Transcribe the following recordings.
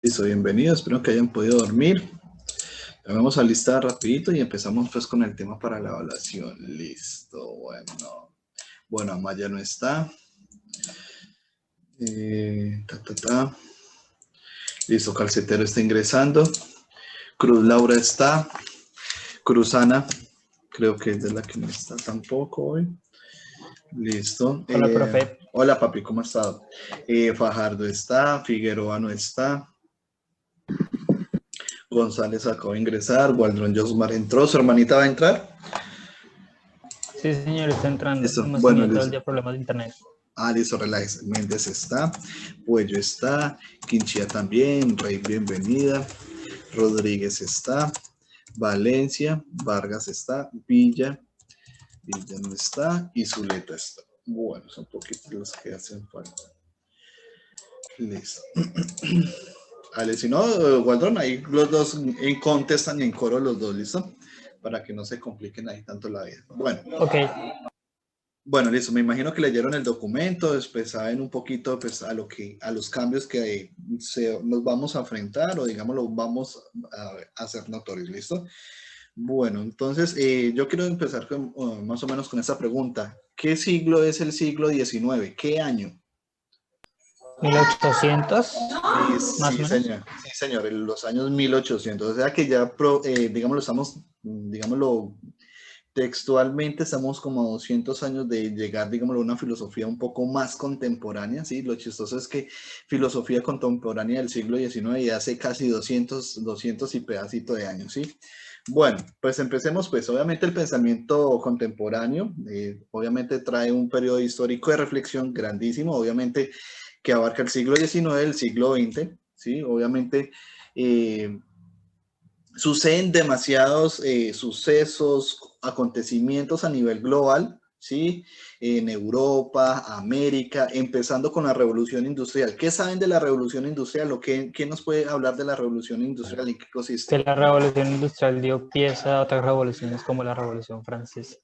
Listo, bienvenidos, espero que hayan podido dormir. Vamos a listar rapidito y empezamos pues con el tema para la evaluación. Listo, bueno, Amaya no está. Listo, Calcetero está ingresando. Cruz Laura está. Cruzana, creo que es de la que no está tampoco hoy. Listo. Hola, profe. Hola, papi, ¿cómo has estado? Fajardo está. Figueroa no está. González acabó de ingresar. Waldron Josmar entró. ¿Su hermanita va a entrar? Sí, señor, está entrando. Listo. Hemos Bueno, tenido todo el listo. día problemas de internet. Listo, relax. Méndez está. Puello está. Quinchía también. Rey, bienvenida. Rodríguez está. Valencia. Vargas está. Villa no está. Y Zuleta está. Bueno, son poquitos los que hacen falta. Listo. Vale, si no, Waldron, ahí los dos contestan en coro los dos, ¿listo? Para que no se compliquen ahí tanto la vida. Bueno. Ok. Bueno, listo. Me imagino que leyeron el documento, después saben un poquito pues, a los cambios que nos vamos a enfrentar o digamos lo vamos a hacer notorios, ¿listo? Bueno, entonces yo quiero empezar más o menos con esta pregunta. ¿Qué siglo es el siglo XIX? ¿Qué año? 1800, más Sí, o menos. señor. Sí, señor, en los años 1800. O sea que ya, digamos, estamos, digámoslo, textualmente estamos como a 200 años de llegar, digámoslo, a una filosofía un poco más contemporánea, ¿sí? Lo chistoso es que filosofía contemporánea del siglo XIX y hace casi 200 y pedacito de años, ¿sí? Bueno, pues empecemos, pues obviamente el pensamiento contemporáneo, obviamente trae un periodo histórico de reflexión grandísimo, obviamente que abarca el siglo XIX, el siglo XX, ¿sí? Obviamente suceden demasiados sucesos, acontecimientos a nivel global, ¿sí? En Europa, América, empezando con la revolución industrial. ¿Qué saben de la revolución industrial o qué nos puede hablar de la revolución industrial y qué consiste? Que la revolución industrial dio pie a otras revoluciones como la revolución francesa.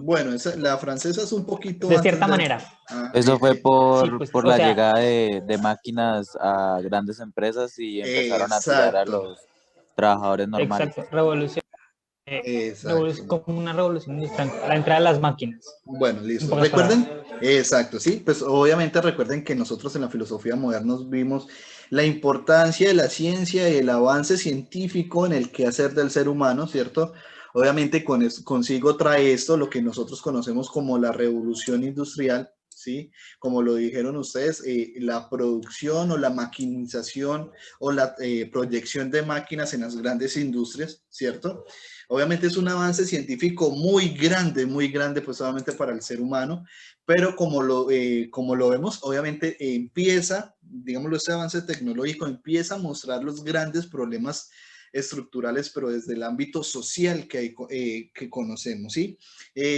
Bueno, la francesa es un poquito De antes cierta de... manera. Eso fue Sí, pues, por o la sea, llegada de máquinas a grandes empresas y empezaron a tirar a Exacto, los trabajadores normales. exacto. Revolución, exacto. como una revolución industrial. La entrada de las máquinas. Bueno, En listo. pocas palabras. Recuerden, exacto, sí, pues obviamente recuerden que nosotros en la filosofía moderna vimos la importancia de la ciencia y el avance científico en el quehacer del ser humano, ¿cierto? Obviamente consigo trae esto lo que nosotros conocemos como la revolución industrial, ¿sí? Como lo dijeron ustedes, la producción o la maquinización o la proyección de máquinas en las grandes industrias, ¿cierto? Obviamente es un avance científico muy grande, pues solamente para el ser humano, pero como lo vemos, obviamente empieza, digámoslo, este avance tecnológico empieza a mostrar los grandes problemas estructurales, pero desde el ámbito social que conocemos, ¿sí?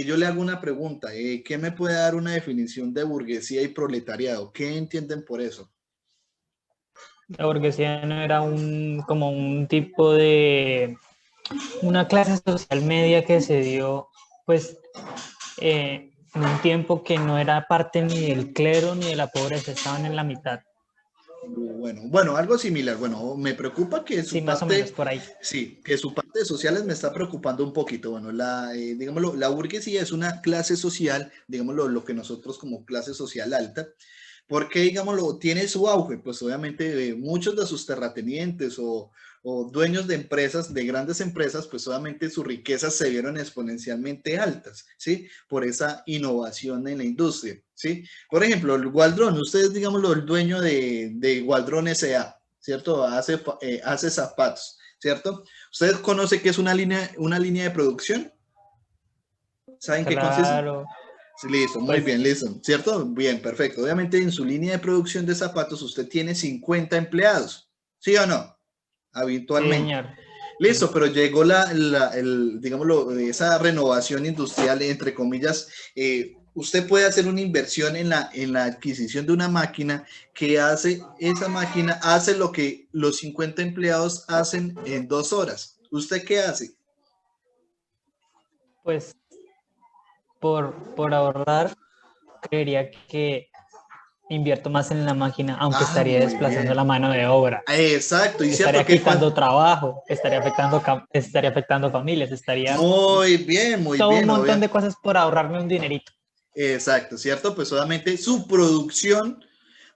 Yo le hago una pregunta, ¿qué me puede dar una definición de burguesía y proletariado? ¿Qué entienden por eso? La burguesía no era como un tipo de una clase social media que se dio, pues, en un tiempo que no era parte ni del clero ni de la pobreza, estaban en la mitad. Bueno, algo similar. Bueno, me preocupa que Sí, su más o menos parte, por ahí. sí, que su parte de sociales me está preocupando un poquito. Bueno, digámoslo, la burguesía es una clase social, digámoslo, lo que nosotros como clase social alta, porque, digámoslo, tiene su auge, pues obviamente muchos de sus terratenientes o dueños de empresas, de grandes empresas, pues obviamente sus riquezas se vieron exponencialmente altas, ¿sí? Por esa innovación en la industria, ¿sí? Por ejemplo, el Waldron, ustedes, digámoslo, el dueño de Waldron S.A., ¿cierto? Hace zapatos, ¿cierto? ¿Ustedes conocen qué es una línea de producción? ¿Saben qué consiste? Claro, Sí, listo, muy pues bien, listo, ¿cierto? Bien, perfecto. Obviamente en su línea de producción de zapatos usted tiene 50 empleados, ¿sí o no? sí, Habitualmente. señor. Listo, pero llegó digámoslo, esa renovación industrial, entre comillas, usted puede hacer una inversión en la adquisición de una máquina que hace, esa máquina hace lo que los 50 empleados hacen en 2 horas. ¿Usted qué hace? Pues por ahorrar, creería que invierto más en la máquina, aunque Ah, estaría muy desplazando bien. la mano de obra. Exacto, y cierto Estaría que quitando trabajo, estaría afectando familias, estaría muy todo un bien, montón obvio. de cosas por ahorrarme un dinerito. Exacto, ¿cierto? Pues obviamente su producción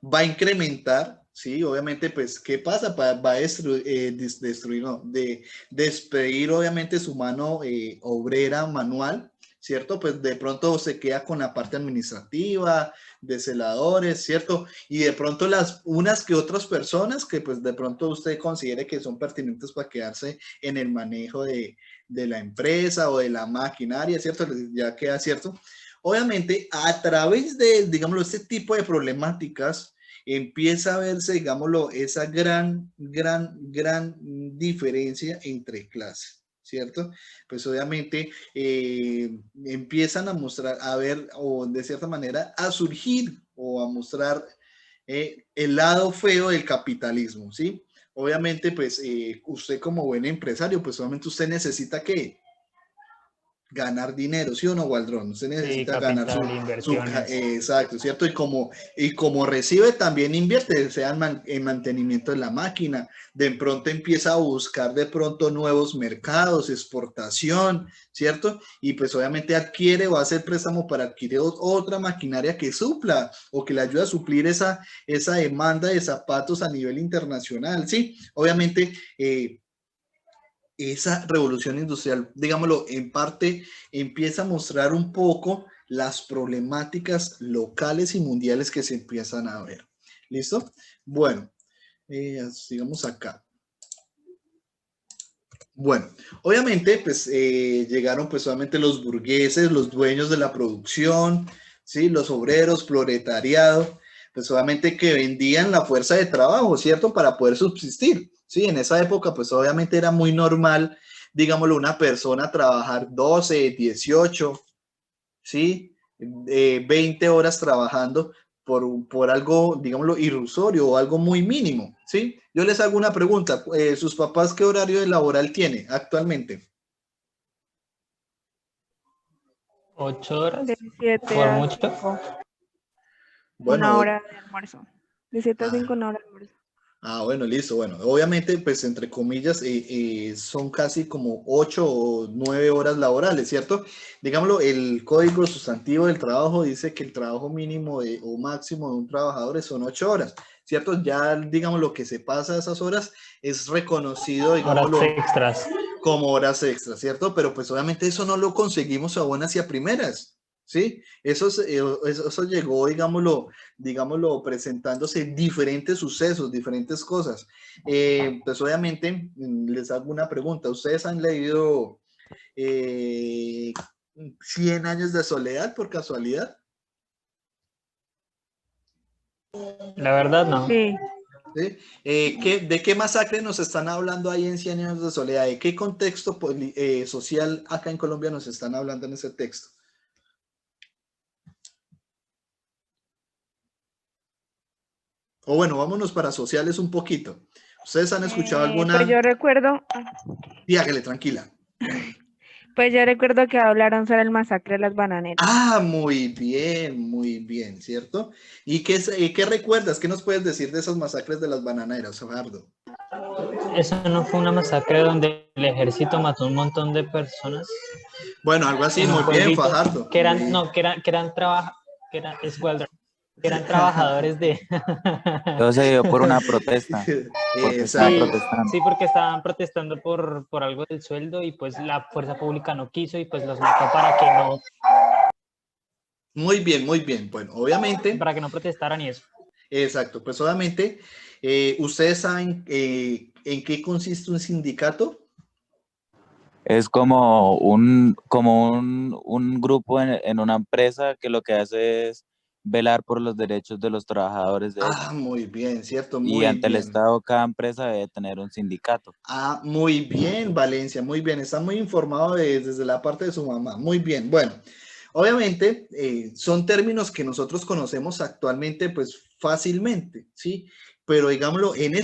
va a incrementar, ¿sí? Obviamente, pues, ¿qué pasa? Va a destruir, no, despedir obviamente su mano obrera manual, ¿cierto? Pues de pronto se queda con la parte administrativa, de celadores, ¿cierto? Y de pronto unas que otras personas que pues de pronto usted considere que son pertinentes para quedarse en el manejo de la empresa o de la maquinaria, ¿cierto? Ya queda, ¿cierto? Obviamente, a través de, digámoslo, este tipo de problemáticas, empieza a verse, digámoslo, esa gran diferencia entre clases, ¿cierto? Pues obviamente empiezan a mostrar, a ver, o de cierta manera, a surgir o a mostrar el lado feo del capitalismo, ¿sí? Obviamente, pues usted como buen empresario, pues obviamente usted necesita que ganar dinero, ¿sí o no, Waldron? Usted Sí, necesita ganar capital, inversiones. exacto, ¿cierto? Y como recibe, también invierte, sea en mantenimiento de la máquina, de pronto empieza a buscar de pronto nuevos mercados, exportación, ¿cierto? Y pues obviamente adquiere o hace el préstamo para adquirir otra maquinaria que supla o que le ayude a suplir esa demanda de zapatos a nivel internacional, ¿sí? Obviamente, esa revolución industrial, digámoslo, en parte empieza a mostrar un poco las problemáticas locales y mundiales que se empiezan a ver. ¿Listo? Bueno, sigamos acá. Bueno, obviamente, pues llegaron pues solamente los burgueses, los dueños de la producción, ¿sí? Los obreros, proletariado, pues obviamente que vendían la fuerza de trabajo, ¿cierto? Para poder subsistir, ¿sí? En esa época, pues obviamente era muy normal, digámoslo, una persona trabajar 12, 18, ¿sí? 20 horas trabajando por algo, digámoslo, irrisorio o algo muy mínimo, ¿sí? Yo les hago una pregunta, ¿sus papás qué horario laboral tiene actualmente? 8 horas, De 7 por a mucho. 5, una Bueno, hora de almuerzo. De 7 a ah, 5, una hora de almuerzo. bueno, listo. Bueno, obviamente, pues entre comillas, son casi como 8 o 9 horas laborales, ¿cierto? Digámoslo, el código sustantivo del trabajo dice que el trabajo mínimo o máximo de un trabajador son 8 horas, ¿cierto? Ya, digamos, lo que se pasa a esas horas es reconocido, Horas digámoslo, extras. como horas extras, ¿cierto? Pero pues obviamente eso no lo conseguimos a buenas y a primeras, ¿sí? Eso llegó, digámoslo, presentándose diferentes sucesos, diferentes cosas. Pues obviamente les hago una pregunta. ¿Ustedes han leído 100 años de soledad por casualidad? La verdad, no. Sí, ¿Sí? ¿De qué masacre nos están hablando ahí en 100 años de soledad? ¿De qué contexto social acá en Colombia nos están hablando en ese texto? O bueno, vámonos para sociales un poquito. ¿Ustedes han escuchado pues alguna? yo recuerdo, Dígale, tranquila. pues yo recuerdo que hablaron sobre el masacre de las bananeras. Ah, muy bien, ¿cierto? ¿Y qué recuerdas? ¿Qué nos puedes decir de esas masacres de las bananeras, Fajardo? Eso no fue una masacre donde el ejército mató un montón de personas Bueno, algo así, en un muy bien, pueblito Fajardo. que eran, no, que eran trabajadores de. Todo se dio por una protesta, porque estaban Sí, Exacto. protestando. sí, porque estaban protestando por algo del sueldo y pues la fuerza pública no quiso y pues los mató Muy bien. Bueno, obviamente, para que no protestaran y eso. exacto. Pues obviamente, ¿ustedes saben en qué consiste un sindicato? Es como un grupo en una empresa que lo que hace es velar por los derechos de los trabajadores de ella. Ah, muy bien, cierto, Y muy ante el bien. Estado, cada empresa debe tener un sindicato. Ah, muy bien, Valencia, muy bien. Está muy informado desde la parte de su mamá. Muy bien. Bueno, obviamente son términos que nosotros conocemos actualmente, pues fácilmente, ¿sí? Pero digámoslo, digámoslo, en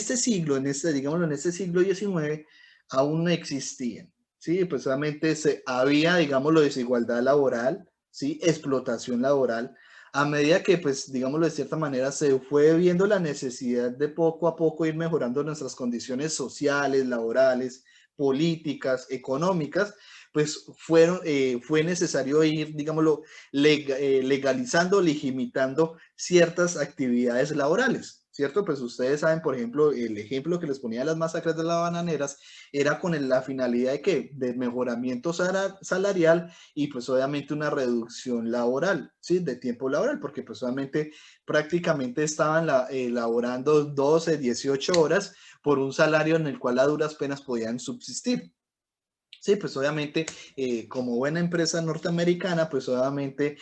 este siglo XIX aún no existían, ¿sí? Pues solamente había, digámoslo, desigualdad laboral, ¿sí? Explotación laboral. a medida que, pues, digámoslo de cierta manera, se fue viendo la necesidad de poco a poco ir mejorando nuestras condiciones sociales, laborales, políticas, económicas, pues fue necesario ir, digámoslo, legalizando, legitimando ciertas actividades laborales, ¿cierto? Pues ustedes saben, por ejemplo, el ejemplo que les ponía de las masacres de las bananeras era con la finalidad de que de mejoramiento salarial y pues obviamente una reducción laboral, ¿sí? De tiempo laboral, porque pues obviamente prácticamente estaban laborando 12, 18 horas por un salario en el cual a duras penas podían subsistir. Sí, pues obviamente como buena empresa norteamericana, pues obviamente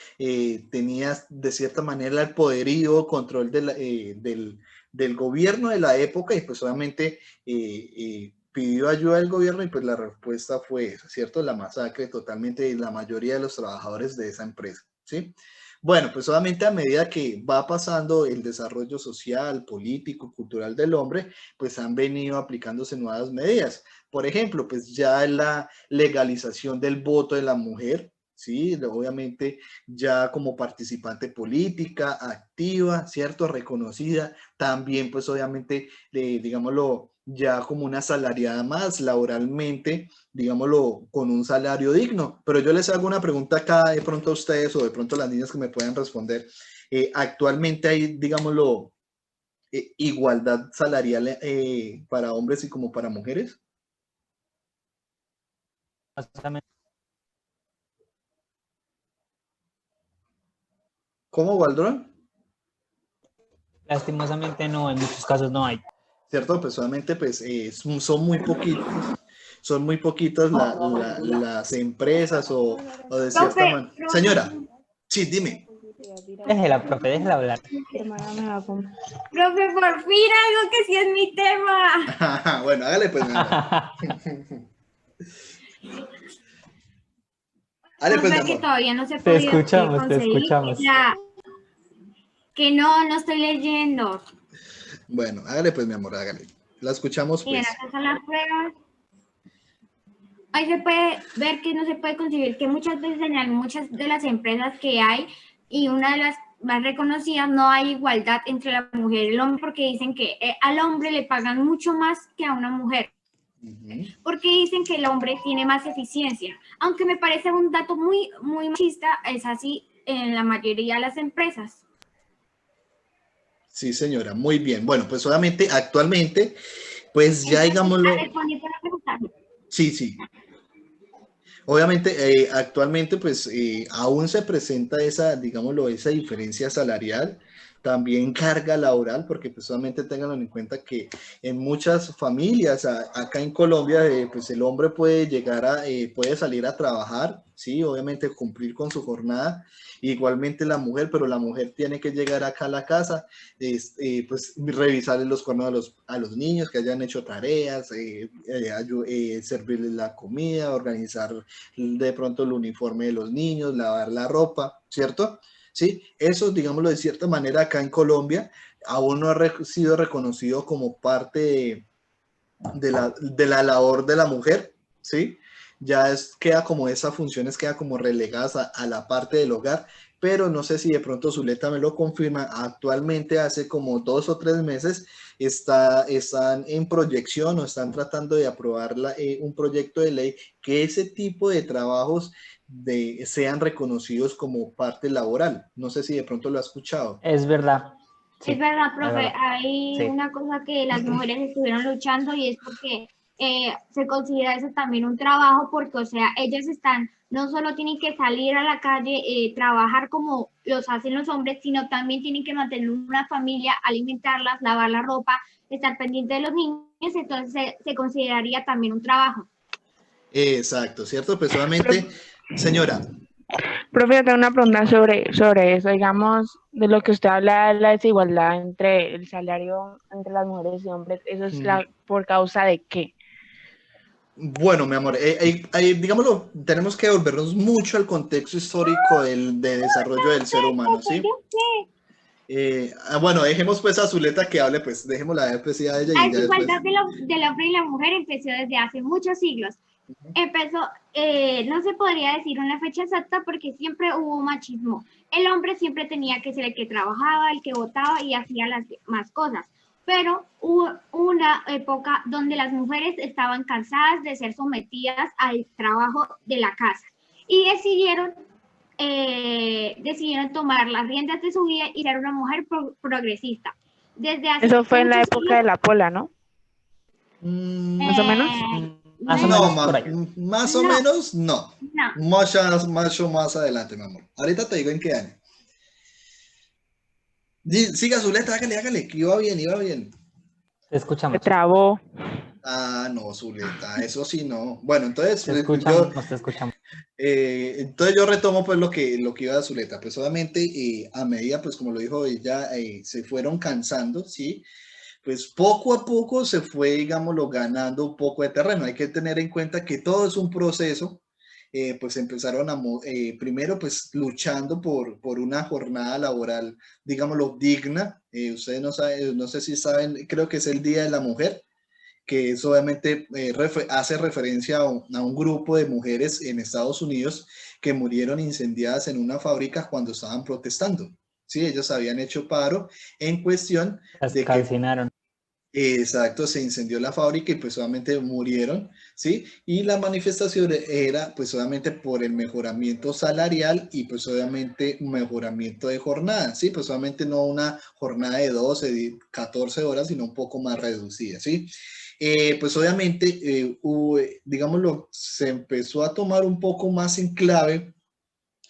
tenía de cierta manera el poderío, control del gobierno de la época y pues obviamente pidió ayuda del gobierno y pues la respuesta fue esa, ¿cierto? La masacre totalmente de la mayoría de los trabajadores de esa empresa, ¿sí? Bueno, pues obviamente a medida que va pasando el desarrollo social, político, cultural del hombre, pues han venido aplicándose nuevas medidas. Por ejemplo, pues ya la legalización del voto de la mujer, ¿sí? Obviamente ya como participante política, activa, ¿cierto? Reconocida, también pues obviamente, digámoslo, ya como una asalariada más laboralmente, digámoslo, con un salario digno. Pero yo les hago una pregunta acá de pronto a ustedes o de pronto a las niñas que me puedan responder. Actualmente hay, digámoslo, igualdad salarial para hombres y como para mujeres. ¿Cómo, Waldron? Lastimosamente no, en muchos casos no hay. ¿Cierto? Pues solamente pues, son muy poquitas las empresas o de cierta manera. Señora, sí, dime. Déjela hablar. Profe, por fin algo que sí es mi tema. Bueno, hágale pues. Hágale pues, mi amor. Que todavía no se Te puede escuchamos, te escuchamos. Que no estoy leyendo. Bueno, hágale pues, mi amor, hágale. La escuchamos pues. Bien, acá son las pruebas. Ahí se puede ver que no se puede concebir que muchas veces en muchas de las empresas que hay y una de las más reconocidas no hay igualdad entre la mujer y el hombre porque dicen que al hombre le pagan mucho más que a una mujer. Porque dicen que el hombre tiene más eficiencia. Aunque me parece un dato muy machista, es así en la mayoría de las empresas. Sí, señora, muy bien. Bueno, pues obviamente actualmente, pues ya digámoslo. Sí, sí. Obviamente, actualmente, pues aún se presenta esa, digámoslo, esa diferencia salarial, también carga laboral, porque pues solamente tengan en cuenta que en muchas familias, acá en Colombia, pues el hombre puede llegar puede salir a trabajar, sí, obviamente cumplir con su jornada, igualmente la mujer, pero la mujer tiene que llegar acá a la casa, pues revisarles los cuernos a los niños que hayan hecho tareas, servirles la comida, organizar de pronto el uniforme de los niños, lavar la ropa, ¿cierto? Sí, eso, digámoslo de cierta manera, acá en Colombia aún no ha sido reconocido como parte de la labor de la mujer, ¿sí? Ya queda como esas funciones, queda como relegadas a la parte del hogar, pero no sé si de pronto Zuleta me lo confirma, actualmente hace como 2 o 3 meses están en proyección o están tratando de aprobar un proyecto de ley que ese tipo de trabajos sean reconocidos como parte laboral. No sé si de pronto lo ha escuchado. Es verdad. Sí, es verdad, profe, es verdad. hay una cosa que las mujeres estuvieron luchando y es porque se considera eso también un trabajo porque, o sea, ellas no solo tienen que salir a la calle, trabajar como los hacen los hombres, sino también tienen que mantener una familia, alimentarlas, lavar la ropa, estar pendiente de los niños, entonces se consideraría también un trabajo. Exacto, ¿cierto? Pues solamente, señora. Profe, tengo una pregunta sobre eso, digamos, de lo que usted habla de la desigualdad entre el salario entre las mujeres y hombres, ¿eso es por causa de qué? Bueno, mi amor, digámoslo, tenemos que volvernos mucho al contexto histórico de desarrollo del ser humano, ¿sí? Bueno, dejemos pues a Zuleta que hable, pues dejémosla de pues, a ella. La desigualdad del hombre y la mujer empezó desde hace muchos siglos. Empezó, no se podría decir una fecha exacta porque siempre hubo machismo, el hombre siempre tenía que ser el que trabajaba, el que votaba y hacía las más cosas. Pero hubo una época donde las mujeres estaban cansadas de ser sometidas al trabajo de la casa y decidieron tomar las riendas de su vida y ser una mujer progresista. Desde hace Eso fue en la muchos época de la pola, ¿no? Más o menos. Más o No, menos por ahí. más o No, menos no. no. Mucho más adelante, mi amor. Ahorita te digo en qué año. Siga, Zuleta, hágale, que iba bien, iba bien. Se escucha Se mucho. trabó. Ah, no, Zuleta, eso sí no. Bueno, entonces, Se escucha. Entonces yo retomo pues lo que iba a Zuleta. Pues obviamente a medida, pues como lo dijo ella, se fueron cansando, ¿sí? Pues poco a poco se fue, digámoslo, ganando un poco de terreno. Hay que tener en cuenta que todo es un proceso. Pues empezaron primero pues luchando por una jornada laboral, digámoslo, digna. Ustedes no saben, no sé si saben, creo que es el Día de la Mujer, que eso obviamente hace referencia a un grupo de mujeres en Estados Unidos que murieron incendiadas en una fábrica cuando estaban protestando. Sí, ellos habían hecho paro en cuestión Las de que calcinaron. exacto, se incendió la fábrica y pues obviamente murieron, ¿sí? Y la manifestación era pues obviamente por el mejoramiento salarial y pues obviamente un mejoramiento de jornada, ¿sí? Pues obviamente no una jornada de 12, 14 horas, sino un poco más reducida, ¿sí? Pues obviamente, digámoslo, se empezó a tomar un poco más en clave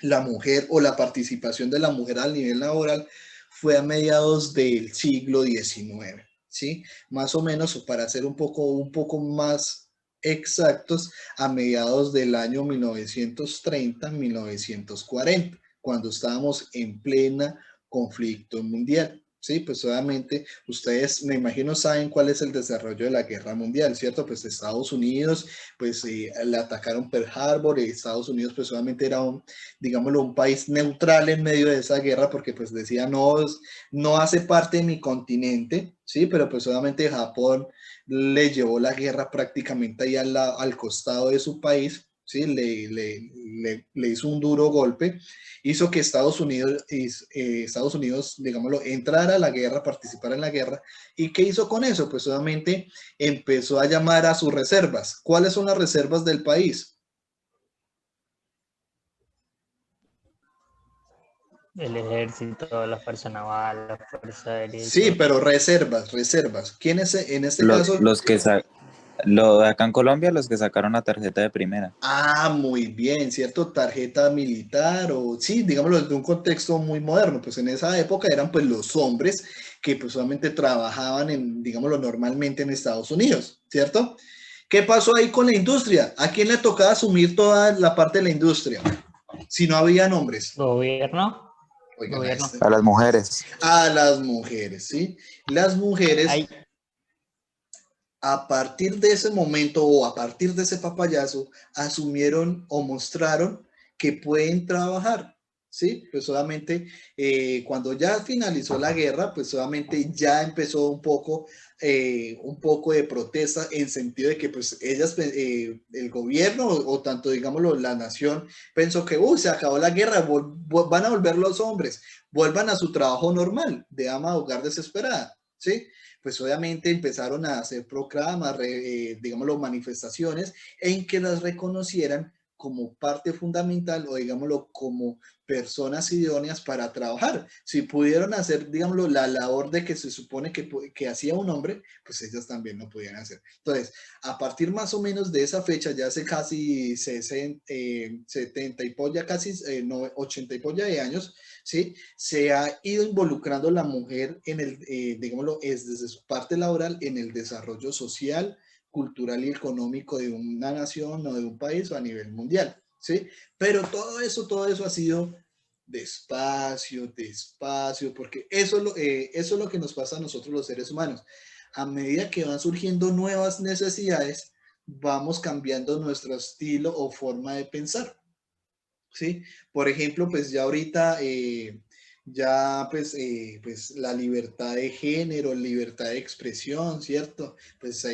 la mujer o la participación de la mujer a nivel laboral fue a mediados del siglo XIX, ¿sí? Más o menos, para ser un poco más exactos, a mediados del año 1930-1940, cuando estábamos en plena conflicto mundial. Sí, pues obviamente ustedes me imagino saben cuál es el desarrollo de la guerra mundial, ¿cierto? Pues Estados Unidos, pues le atacaron Pearl Harbor y Estados Unidos pues obviamente era digámoslo, un país neutral en medio de esa guerra, porque pues decía, no, no hace parte de mi continente, ¿sí? Pero pues obviamente Japón le llevó la guerra prácticamente ahí al costado de su país, ¿sí? Le hizo un duro golpe, hizo que Estados Unidos, digámoslo, entrara a la guerra, participara en la guerra. ¿Y qué hizo con eso? Pues obviamente empezó a llamar a sus reservas. ¿Cuáles son las reservas del país? El ejército, la fuerza naval, la fuerza aérea y Sí, todo. pero reservas. ¿Quiénes en este caso? Los que acá en Colombia, los que sacaron la tarjeta de primera. Ah, muy bien, ¿cierto? Tarjeta militar o sí, digámoslo desde un contexto muy moderno, pues en esa época eran pues los hombres que pues solamente trabajaban digámoslo, normalmente en Estados Unidos, ¿cierto? ¿Qué pasó ahí con la industria? ¿A quién le tocaba asumir toda la parte de la industria? Si no habían hombres. Gobierno. Oigan, Gobierno. A las mujeres. a las mujeres, ¿sí? Las mujeres... Ay, A partir de ese momento o a partir de ese papayazo, asumieron o mostraron que pueden trabajar, ¿sí? Pues solamente cuando ya finalizó la guerra, pues solamente ya empezó un poco de protesta en sentido de que pues ellas, el gobierno o tanto digámoslo la nación pensó que se acabó la guerra, van a volver los hombres, vuelvan a su trabajo normal de ama de hogar desesperada, ¿sí? Pues obviamente empezaron a hacer proclamas, digámoslo, manifestaciones en que las reconocieran como parte fundamental o digámoslo como personas idóneas para trabajar. Si pudieron hacer, digámoslo, la labor de que se supone que hacía un hombre, pues ellas también lo podían hacer. Entonces, a partir más o menos de esa fecha, ya hace casi 70 y polla, casi 80 y polla de años, ¿sí? Se ha ido involucrando la mujer en digámoslo, desde su parte laboral en el desarrollo social, cultural y económico de una nación o de un país o a nivel mundial, ¿sí? Pero todo eso ha sido despacio, porque eso es lo que nos pasa a nosotros los seres humanos. A medida que van surgiendo nuevas necesidades, vamos cambiando nuestro estilo o forma de pensar. ¿Sí? Por ejemplo, pues ya ahorita ya pues la libertad de género, libertad de expresión, ¿cierto? Pues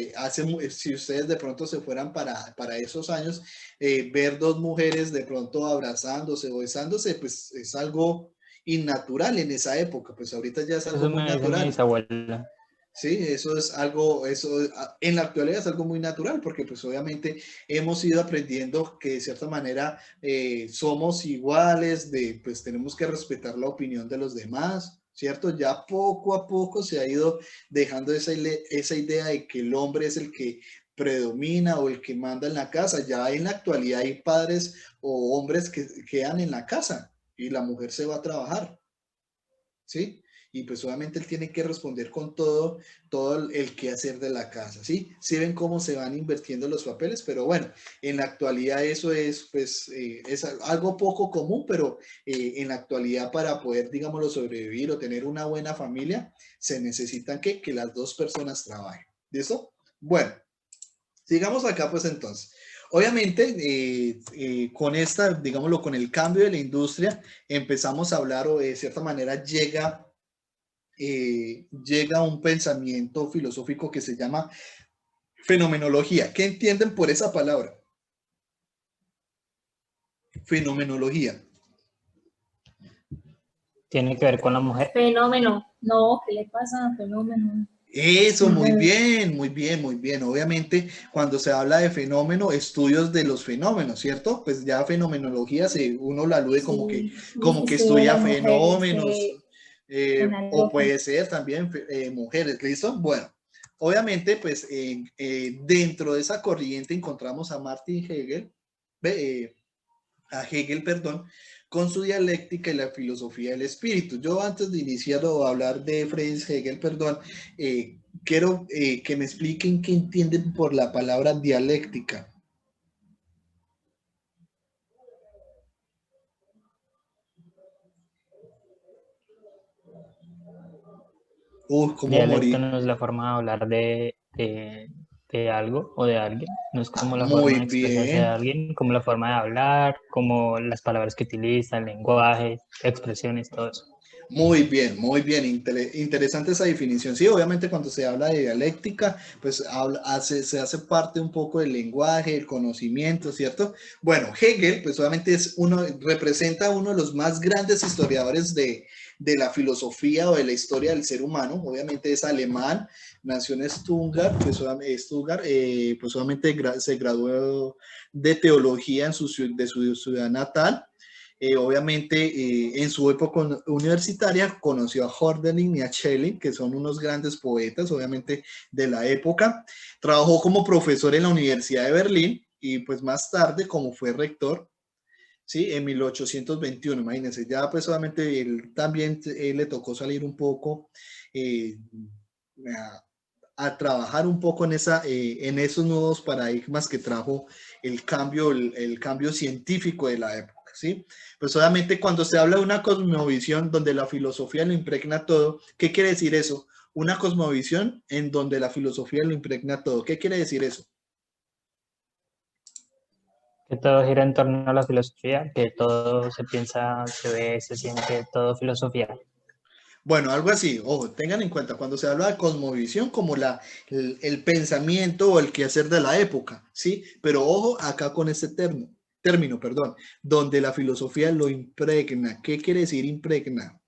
si ustedes de pronto se fueran para esos años, ver dos mujeres de pronto abrazándose o besándose, pues es algo innatural en esa época, pues ahorita ya es algo Eso muy me dice mi natural. bisabuela. Sí, eso es algo, en la actualidad es algo muy natural porque pues obviamente hemos ido aprendiendo que de cierta manera somos iguales, pues tenemos que respetar la opinión de los demás, ¿cierto? Ya poco a poco se ha ido dejando esa idea de que el hombre es el que predomina o el que manda en la casa. Ya en la actualidad hay padres o hombres que quedan en la casa y la mujer se va a trabajar, ¿sí? Y pues obviamente él tiene que responder con todo el quehacer de la casa, ¿sí? Sí ven cómo se van invirtiendo los papeles, pero bueno, en la actualidad eso es, pues, es algo poco común, pero en la actualidad para poder, digámoslo, sobrevivir o tener una buena familia, se necesitan que las dos personas trabajen, ¿listo? Bueno, sigamos acá pues entonces. Obviamente, con esta, digámoslo, con el cambio de la industria, empezamos a hablar o de cierta manera llega un pensamiento filosófico que se llama fenomenología. ¿Qué entienden por esa palabra? Fenomenología. Tiene que ver con la mujer. Fenómeno. No, ¿qué le pasa? Fenómeno. Eso, muy No. bien, muy bien, muy bien. Obviamente, cuando se habla de fenómeno, estudios de los fenómenos, ¿cierto? Pues ya fenomenología, uno la alude como que estudio de estudia las mujeres, fenómenos, una o loca. puede ser también mujeres, ¿listo? Bueno, obviamente, pues dentro de esa corriente encontramos a Martin Hegel, a Hegel, perdón, con su dialéctica y la filosofía del espíritu. Yo antes de iniciar o hablar de Friedrich Hegel, perdón, quiero que me expliquen qué entienden por la palabra dialéctica. ¿Cómo Dialecto morí? no es la forma de hablar de algo o de alguien, no es como la Muy forma de expresarse de bien. alguien, como la forma de hablar, como las palabras que utiliza, el lenguaje, expresiones, todo eso. Muy bien, muy bien. Interesante esa definición. Sí, obviamente cuando se habla de dialéctica, pues se hace parte un poco del lenguaje, el conocimiento, ¿cierto? Bueno, Hegel, pues obviamente representa uno de los más grandes historiadores de la filosofía o de la historia del ser humano. Obviamente es alemán, nació en Stuttgart, pues obviamente se graduó de teología de su ciudad natal. Obviamente, en su época universitaria conoció a Hölderlin y a Schelling, que son unos grandes poetas, obviamente, de la época. Trabajó como profesor en la Universidad de Berlín y pues más tarde como fue rector, ¿sí? En 1821, imagínense, ya pues solamente él también le tocó salir un poco a trabajar un poco en esos nuevos paradigmas que trajo el cambio científico de la época. ¿Sí? Pues obviamente cuando se habla de una cosmovisión donde la filosofía lo impregna todo, ¿qué quiere decir eso? Una cosmovisión en donde la filosofía lo impregna todo. ¿Qué quiere decir eso? Que todo gira en torno a la filosofía, que todo se piensa, se ve, se siente, todo filosofía. Bueno, algo así, ojo, tengan en cuenta, cuando se habla de cosmovisión, como el pensamiento o el quehacer de la época, ¿sí? Pero ojo acá con este término, perdón, donde la filosofía lo impregna. ¿Qué quiere decir impregna?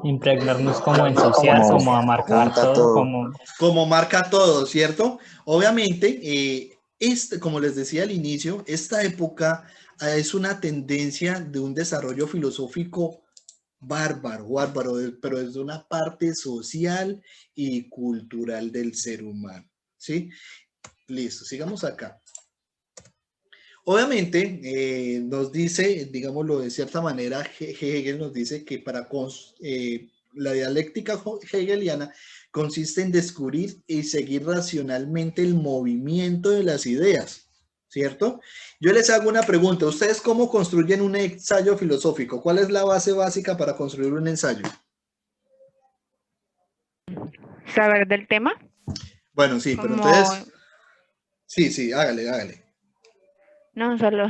Impregnarnos como ensuciar, como amarcar Junta todo, todo. Como marca todo, ¿cierto? Obviamente, como les decía al inicio, esta época es una tendencia de un desarrollo filosófico bárbaro, pero desde una parte social y cultural del ser humano, ¿sí? Listo, sigamos acá. Obviamente, nos dice, digámoslo de cierta manera, Hegel nos dice que la dialéctica hegeliana consiste en descubrir y seguir racionalmente el movimiento de las ideas, ¿cierto? Yo les hago una pregunta. ¿Ustedes cómo construyen un ensayo filosófico? ¿Cuál es la base básica para construir un ensayo? Saber del tema. Bueno, sí, pero Como, entonces, sí, hágale. no, solo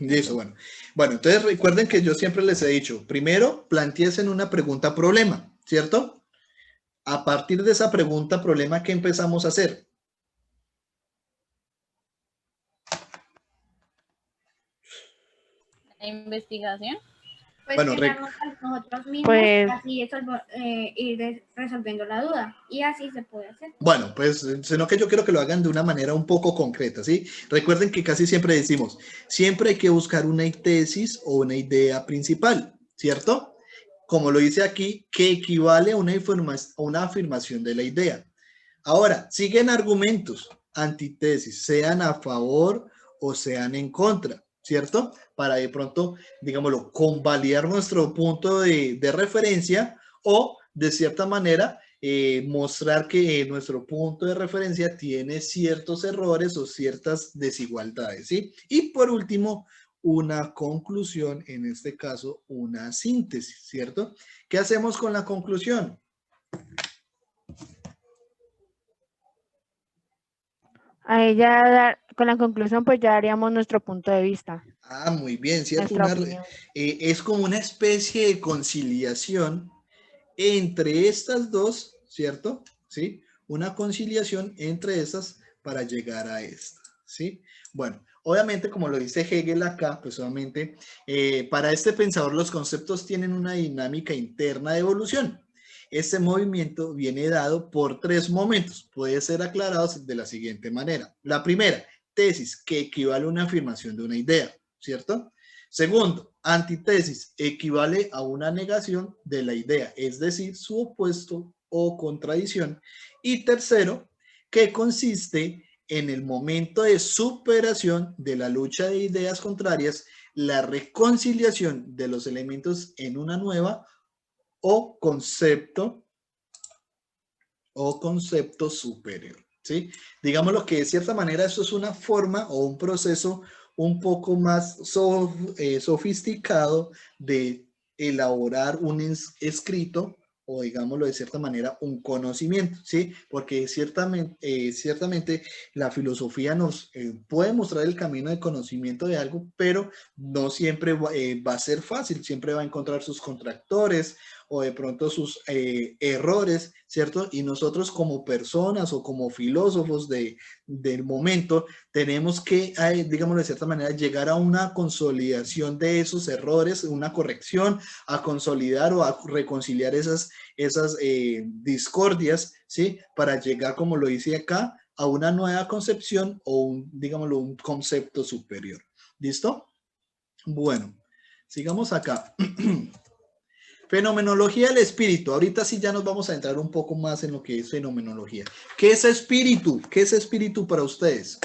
Listo, bueno. Bueno, entonces recuerden que yo siempre les he dicho, primero planteesen una pregunta problema, ¿cierto? A partir de esa pregunta problema, ¿qué empezamos a hacer? La investigación. Pues Bueno, crearnos nosotros mismos, Pues- así ir resolviendo la duda. Y así se puede hacer. Bueno, pues, sino que yo quiero que lo hagan de una manera un poco concreta, ¿sí? Recuerden que casi siempre decimos, siempre hay que buscar una tesis o una idea principal, ¿cierto? Como lo dice aquí, que equivale a una afirmación de la idea. Ahora, siguen argumentos, antitesis, sean a favor o sean en contra, ¿cierto? Para de pronto, digámoslo, convalidar nuestro punto de referencia o, de cierta manera, mostrar que nuestro punto de referencia tiene ciertos errores o ciertas desigualdades, ¿sí? Y por último, una conclusión, en este caso, una síntesis, ¿cierto? ¿Qué hacemos con la conclusión? Ahí ya con la conclusión pues ya daríamos nuestro punto de vista, Ah, muy bien, ¿cierto? nuestra opinión. Es como una especie de conciliación entre estas dos, ¿cierto? ¿Sí? Una conciliación entre esas para llegar a esta, ¿sí? Bueno, obviamente, como lo dice Hegel acá, pues obviamente, para este pensador los conceptos tienen una dinámica interna de evolución. Este movimiento viene dado por tres momentos, puede ser aclarado de la siguiente manera. La primera, tesis, que equivale a una afirmación de una idea, ¿cierto? Segundo, antitesis, equivale a una negación de la idea, es decir, su opuesto o contradicción. Y tercero, que consiste en el momento de superación de la lucha de ideas contrarias, la reconciliación de los elementos en una nueva o concepto superior, ¿sí? Digamos lo que de cierta manera eso es una forma o un proceso un poco más sofisticado de elaborar un escrito o digámoslo de cierta manera un conocimiento, ¿sí? Porque ciertamente la filosofía nos puede mostrar el camino de conocimiento de algo, pero no siempre va a ser fácil, siempre va a encontrar sus contractores o de pronto sus errores, ¿cierto? Y nosotros como personas o como filósofos del momento tenemos que, digámoslo de cierta manera, llegar a una consolidación de esos errores, una corrección, a consolidar o a reconciliar esas discordias, ¿sí? Para llegar, como lo dice acá, a una nueva concepción o digámoslo, un concepto superior. ¿Listo? Bueno, sigamos acá. Fenomenología del espíritu. Ahorita sí ya nos vamos a entrar un poco más en lo que es fenomenología. ¿Qué es espíritu? ¿Qué es espíritu para ustedes?